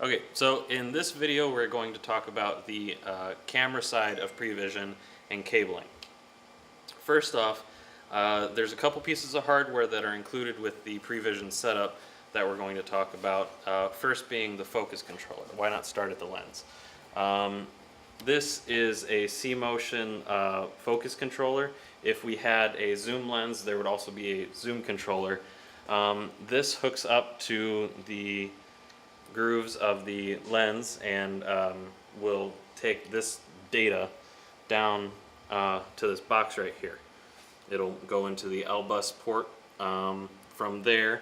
Okay, so in this video we're going to talk about the camera side of Previzion and cabling. First off, there's a couple pieces of hardware that are included with the Previzion setup that we're going to talk about. First being the focus controller. Why not start at the lens? This is a C-motion focus controller. If we had a zoom lens, there would also be a zoom controller. This hooks up to the grooves of the lens and will take this data down to this box right here. It'll go into the L-bus port. From there,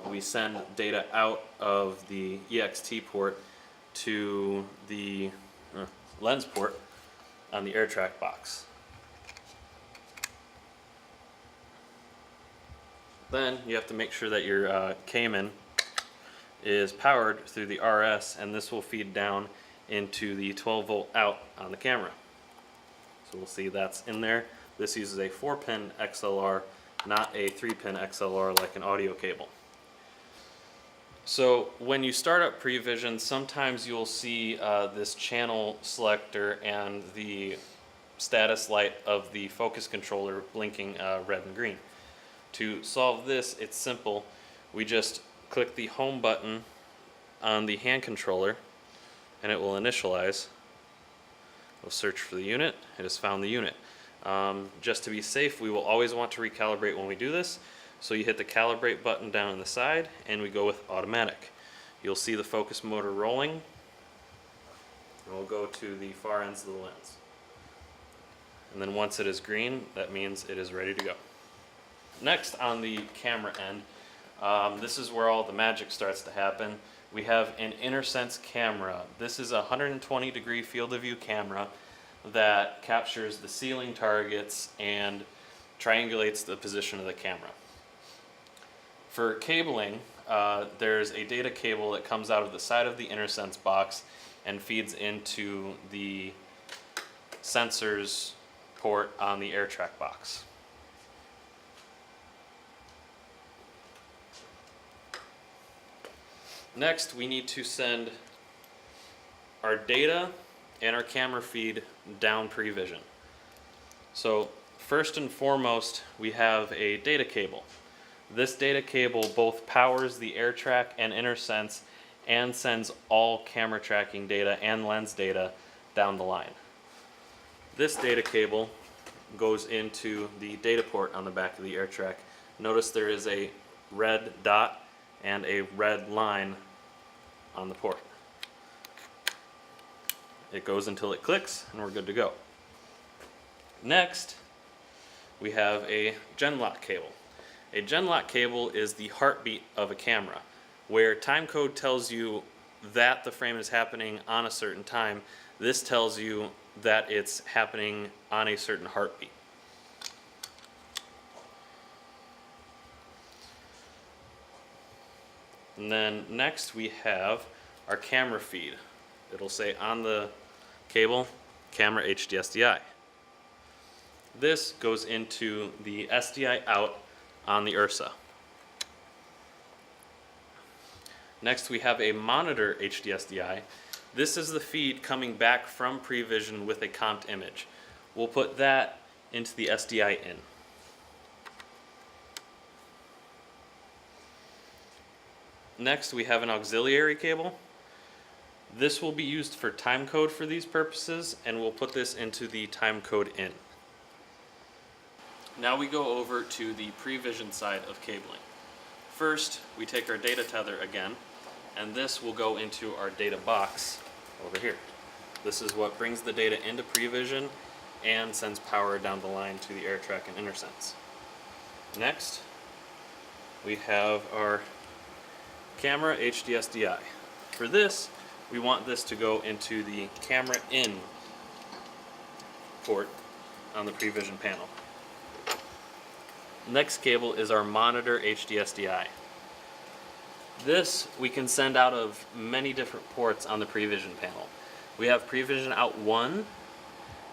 we send data out of the EXT port to the lens port on the AirTrack box. Then you have to make sure that your Cayman is powered through the RS, and this will feed down into the 12-volt out on the camera. So we'll see that's in there. This uses a 4-pin XLR, not a 3-pin XLR like an audio cable. So when you start up Previzion, sometimes you'll see this channel selector and the status light of the focus controller blinking red and green. To solve this, it's simple. We just click the home button on the hand controller and it will initialize. We'll search for the unit. It has found the unit. Just to be safe, we will always want to recalibrate when we do this. So you hit the calibrate button down on the side and we go with automatic. You'll see the focus motor rolling, and we'll go to the far ends of the lens. And then once it is green, that means it is ready to go. Next on the camera end, this is where all the magic starts to happen. We have an InnerSense camera. This is a 120-degree field of view camera that captures the ceiling targets and triangulates the position of the camera. For cabling, there's a data cable that comes out of the side of the InnerSense box and feeds into the sensors port on the AirTrack box. Next, we need to send our data and our camera feed down Previzion. So first and foremost, we have a data cable. This data cable both powers the AirTrack and InnerSense and sends all camera tracking data and lens data down the line. This data cable goes into the data port on the back of the AirTrack. Notice there is a red dot and a red line on the port. It goes until it clicks and we're good to go. Next, we have a Genlock cable. A Genlock cable is the heartbeat of a camera. Where timecode tells you that the frame is happening on a certain time, this tells you that it's happening on a certain heartbeat. And then next we have our camera feed. It'll say on the cable, camera HDSDI. This goes into the SDI out on the URSA. Next we have a monitor HDSDI. This is the feed coming back from Previzion with a comped image. We'll put that into the SDI in. Next we have an auxiliary cable. This will be used for timecode for these purposes, and we'll put this into the timecode in. Now we go over to the Previzion side of cabling. First, we take our data tether again, and this will go into our data box over here. This is what brings the data into Previzion and sends power down the line to the AirTrack and InnerSense. Next, we have our camera HDSDI. For this, we want this to go into the camera in port on the Previzion panel. Next cable is our monitor HDSDI. This we can send out of many different ports on the Previzion panel. We have Previzion out 1,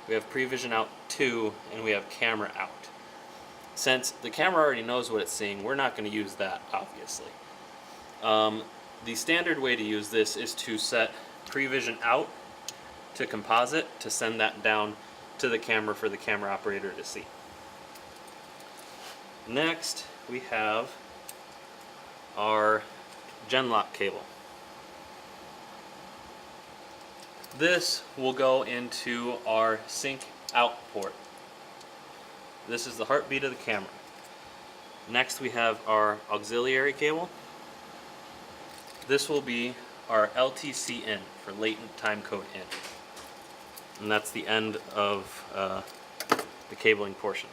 we have Previzion out 2, and we have camera out. Since the camera already knows what it's seeing, we're not going to use that, obviously. The standard way to use this is to set Previzion out to composite to send that down to the camera for the camera operator to see. Next, we have our Genlock cable. This will go into our sync out port. This is the heartbeat of the camera. Next, we have our auxiliary cable. This will be our LTC in for latent time code in. And that's the end of the cabling portion.